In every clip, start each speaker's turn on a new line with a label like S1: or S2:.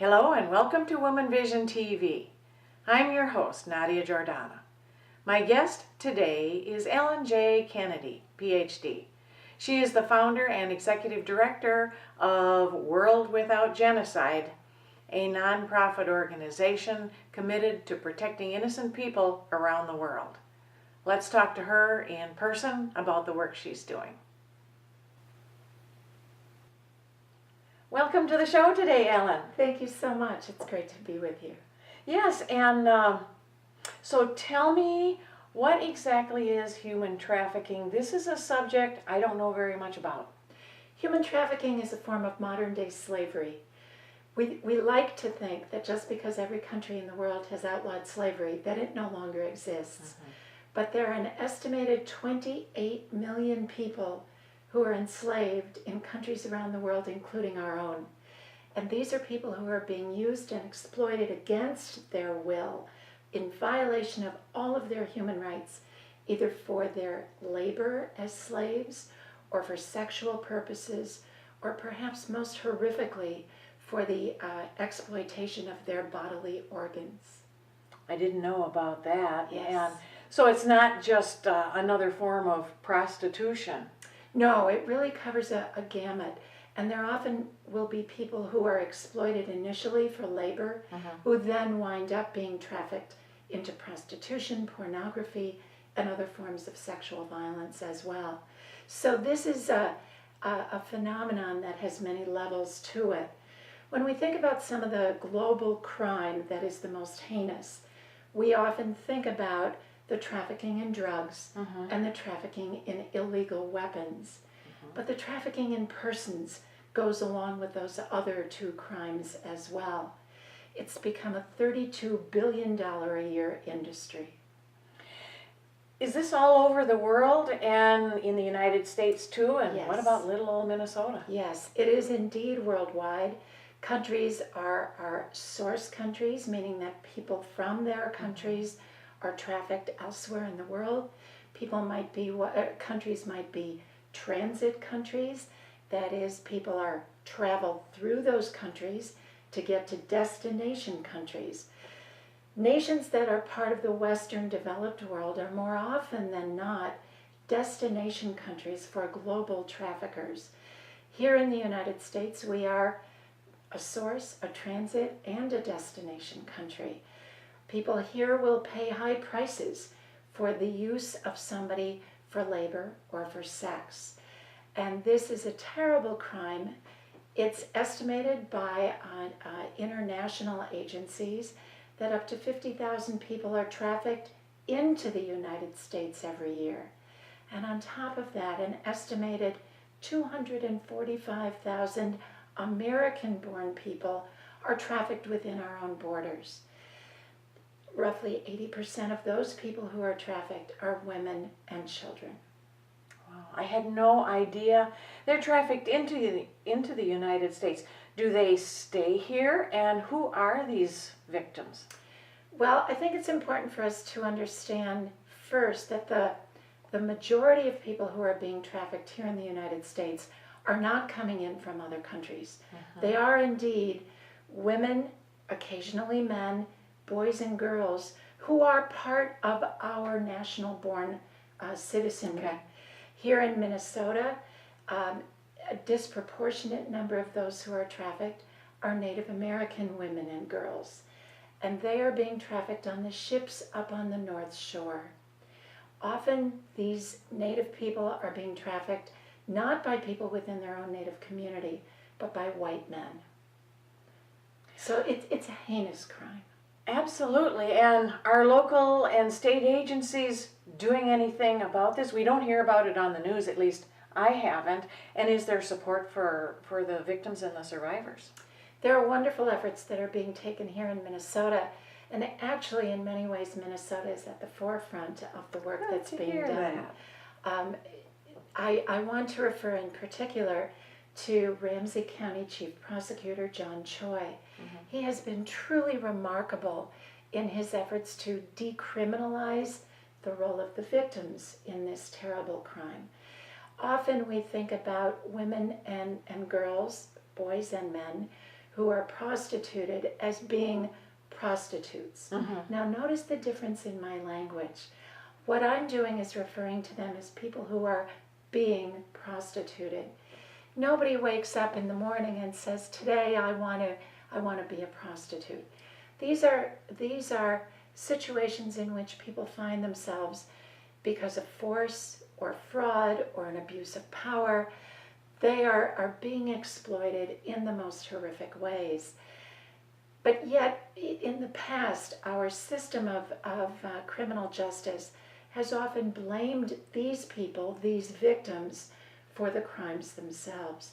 S1: Hello and welcome to WomanVision TV. I'm your host, Nadia Jordana. My guest today is Ellen J. Kennedy, PhD. She is the founder and executive director of World Without Genocide, a nonprofit organization committed to protecting innocent people around the world. Let's talk to her in person about the work she's doing. Welcome to the show today, Ellen.
S2: Thank you so much. It's great to be with you.
S1: Yes, and so tell me, what exactly is human trafficking? This is a subject I don't know very much about.
S2: Human trafficking is a form of modern-day slavery. We like to think that just because every country in the world has outlawed slavery, that it no longer exists. But there are an estimated 28 million people who are enslaved in countries around the world, including our own. And these are people who are being used and exploited against their will in violation of all of their human rights, either for their labor as slaves or for sexual purposes, or perhaps most horrifically for the exploitation of their bodily organs.
S1: I didn't know about that.
S2: Yes.
S1: And so it's not just another form of prostitution.
S2: No, it really covers a gamut. And there often will be people who are exploited initially for labor, who then wind up being trafficked into prostitution, pornography, and other forms of sexual violence as well. So this is a phenomenon that has many levels to it. When we think about some of the global crime that is the most heinous, we often think about the trafficking in drugs and the trafficking in illegal weapons. But the trafficking in persons goes along with those other two crimes as well. It's become a $32 billion a year industry.
S1: Is this all over the world and in the United States too? And
S2: Yes.
S1: What about little old Minnesota?
S2: Yes, it is indeed worldwide. Countries are source countries, meaning that people from their countries are trafficked elsewhere in the world. Countries might be transit countries. That is, people are traveled through those countries to get to destination countries. Nations that are part of the Western developed world are more often than not destination countries for global traffickers. Here in the United States, we are a source, a transit, and a destination country. People here will pay high prices for the use of somebody for labor or for sex. And this is a terrible crime. It's estimated by international agencies that up to 50,000 people are trafficked into the United States every year. And on top of that, an estimated 245,000 American-born people are trafficked within our own borders. Roughly 80% of those people who are trafficked are women and children.
S1: Wow, I had no idea. They're trafficked into the United States. Do they stay here? And who are these victims?
S2: Well, I think it's important for us to understand first that the majority of people who are being trafficked here in the United States are not coming in from other countries. They are indeed women, occasionally men, boys and girls, who are part of our national-born citizenry.
S1: Okay.
S2: Here in Minnesota, a disproportionate number of those who are trafficked are Native American women and girls, and they are being trafficked on the ships up on the North Shore. Often these Native people are being trafficked not by people within their own Native community, but by white men. So it's a heinous crime.
S1: Absolutely. And are local and state agencies doing anything about this? We don't hear about it on the news, at least I haven't. And is there support for the victims and the survivors?
S2: There are wonderful efforts that are being taken here in Minnesota. And actually, in many ways, Minnesota is at the forefront of the work that's being done. I want to refer in particular to Ramsey County Chief Prosecutor John Choi. He has been truly remarkable in his efforts to decriminalize the role of the victims in this terrible crime. Often we think about women and girls, boys and men, who are prostituted as being prostitutes. Now notice the difference in my language. What I'm doing is referring to them as people who are being prostituted. Nobody wakes up in the morning and says, today I want to be a prostitute. These are situations in which people find themselves because of force or fraud or an abuse of power. They are being exploited in the most horrific ways. But yet, in the past, our system of criminal justice has often blamed these people, these victims, for the crimes themselves.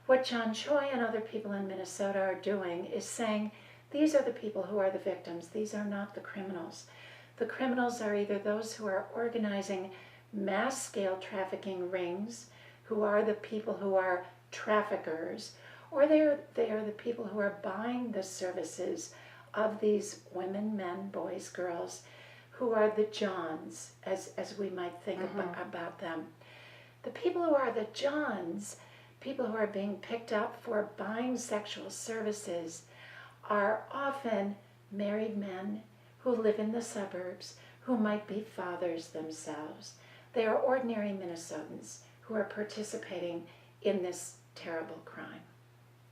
S2: What John Choi and other people in Minnesota are doing is saying, these are the people who are the victims, these are not the criminals. The criminals are either those who are organizing mass-scale trafficking rings, who are the people who are traffickers, or they are the people who are buying the services of these women, men, boys, girls, who are the Johns, as we might think about them. The people who are the Johns, people who are being picked up for buying sexual services, are often married men who live in the suburbs, who might be fathers themselves. They are ordinary Minnesotans who are participating in this terrible crime.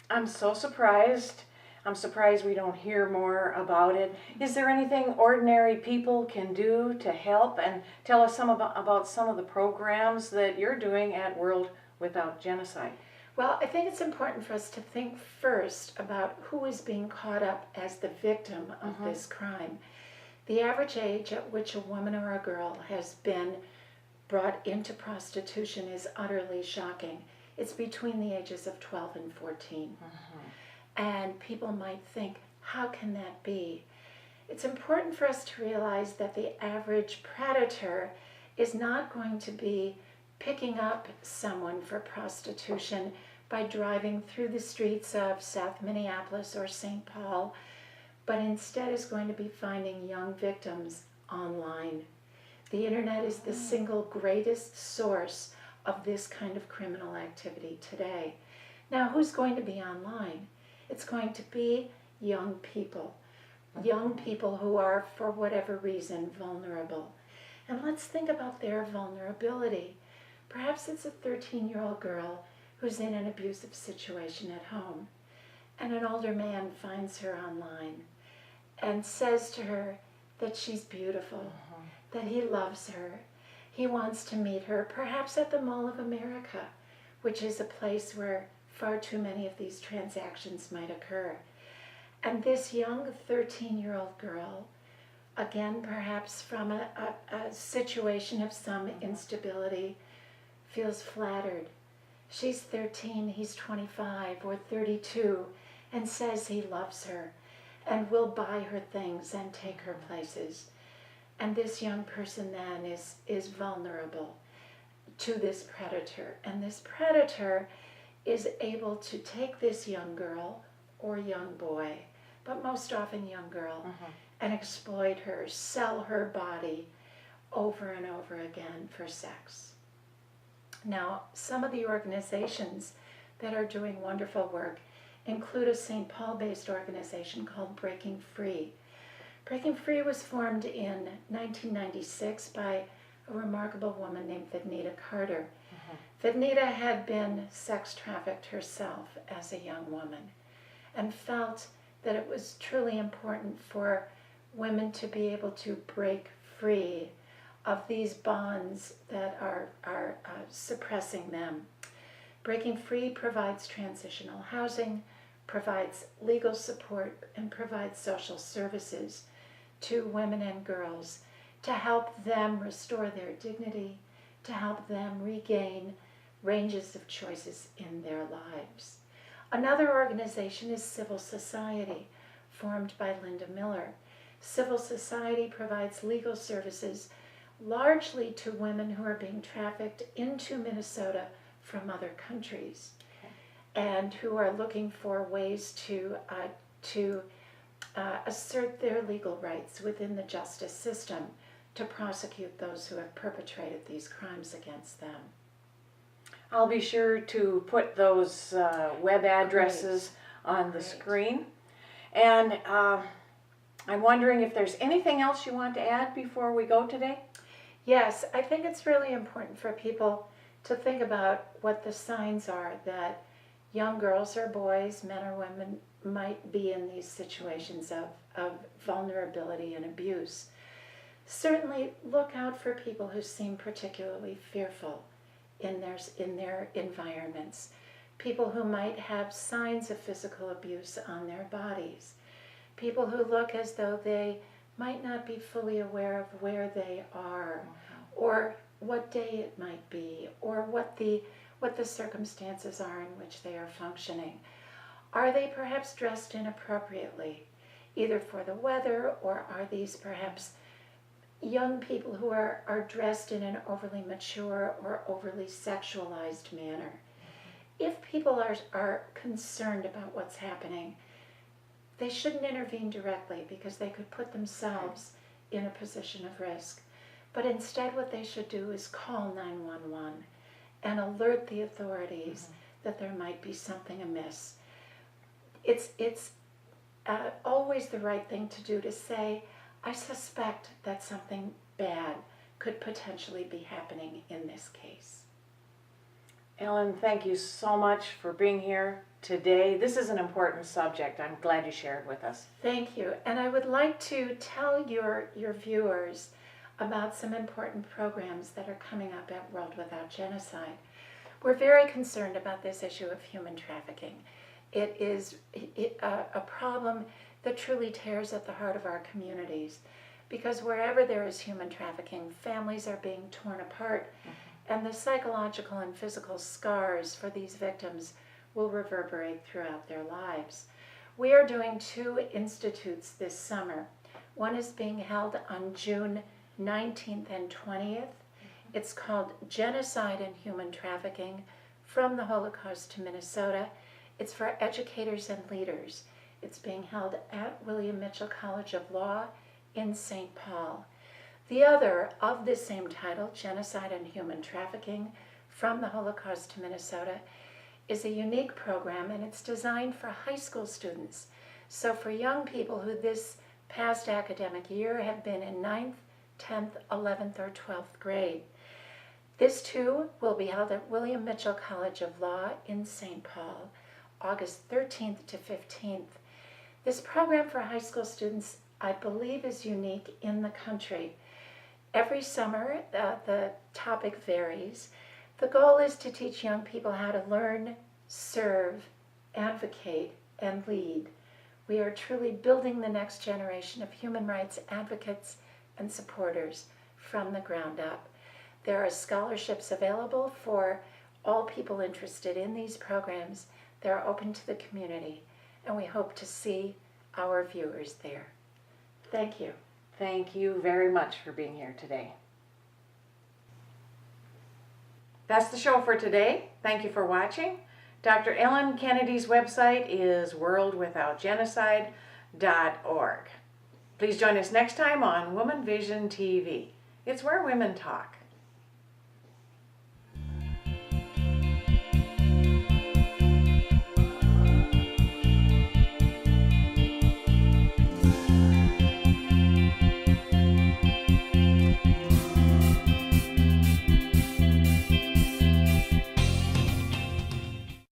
S1: I'm so surprised. I'm surprised we don't hear more about it. Is there anything ordinary people can do to help? And tell us about some of the programs that you're doing at World Without Genocide.
S2: Well, I think it's important for us to think first about who is being caught up as the victim of this crime. The average age at which a woman or a girl has been brought into prostitution is utterly shocking. It's between the ages of 12 and 14. And people might think, how can that be? It's important for us to realize that the average predator is not going to be picking up someone for prostitution by driving through the streets of South Minneapolis or St. Paul, but instead is going to be finding young victims online. The internet is the single greatest source of this kind of criminal activity today. Now, who's going to be online? It's going to be young people who are, for whatever reason, vulnerable. And let's think about their vulnerability. Perhaps it's a 13-year-old girl who's in an abusive situation at home, and an older man finds her online and says to her that she's beautiful, that he loves her. He wants to meet her, perhaps at the Mall of America, which is a place where far too many of these transactions might occur. And this young 13-year-old girl, again perhaps from a situation of some instability, feels flattered. She's 13, he's 25 or 32, and says he loves her and will buy her things and take her places. And this young person then is vulnerable to this predator. And this predator is able to take this young girl or young boy, but most often young girl, and exploit her, sell her body over and over again for sex. Now, some of the organizations that are doing wonderful work include a St. Paul-based organization called Breaking Free. Breaking Free was formed in 1996 by a remarkable woman named Vidnita Carter. Vidnita had been sex trafficked herself as a young woman and felt that it was truly important for women to be able to break free of these bonds that are suppressing them. Breaking Free provides transitional housing, provides legal support, and provides social services to women and girls to help them restore their dignity, to help them regain ranges of choices in their lives. Another organization is Civil Society, formed by Linda Miller. Civil Society provides legal services largely to women who are being trafficked into Minnesota from other countries and who are looking for ways to assert their legal rights within the justice system to prosecute those who have perpetrated these crimes against them.
S1: I'll be sure to put those web addresses on the
S2: Right.
S1: screen. And I'm wondering if there's anything else you want to add before we go today?
S2: Yes, I think it's really important for people to think about what the signs are that young girls or boys, men or women, might be in these situations of vulnerability and abuse. Certainly look out for people who seem particularly fearful in their environments, people who might have signs of physical abuse on their bodies, people who look as though they might not be fully aware of where they are, or what day it might be, or what the circumstances are in which they are functioning. Are they perhaps dressed inappropriately, either for the weather, or are these perhaps young people who are dressed in an overly mature or overly sexualized manner? If people are concerned about what's happening, they shouldn't intervene directly because they could put themselves in a position of risk. But instead what they should do is call 911 and alert the authorities that there might be something amiss. It's always the right thing to do to say, I suspect that something bad could potentially be happening in this case.
S1: Ellen, thank you so much for being here today. This is an important subject. I'm glad you shared with us.
S2: Thank you. And I would like to tell your viewers about some important programs that are coming up at World Without Genocide. We're very concerned about this issue of human trafficking. It is a problem that truly tears at the heart of our communities, because wherever there is human trafficking, families are being torn apart, and the psychological and physical scars for these victims will reverberate throughout their lives. We are doing 2 institutes this summer. One is being held on June 19th and 20th. It's called Genocide and Human Trafficking, From the Holocaust to Minnesota. It's for educators and leaders. It's being held at William Mitchell College of Law in St. Paul. The other, of the same title, Genocide and Human Trafficking, From the Holocaust to Minnesota, is a unique program, and it's designed for high school students. So for young people who this past academic year have been in 9th, 10th, 11th, or 12th grade. This too will be held at William Mitchell College of Law in St. Paul, August 13th to 15th. This program for high school students, I believe, is unique in the country. Every summer, the topic varies. The goal is to teach young people how to learn, serve, advocate, and lead. We are truly building the next generation of human rights advocates and supporters from the ground up. There are scholarships available for all people interested in these programs. They're open to the community, and we hope to see our viewers there. Thank you.
S1: Thank you very much for being here today. That's the show for today. Thank you for watching. Dr. Ellen Kennedy's website is worldwithoutgenocide.org. Please join us next time on WomanVision TV. It's where women talk.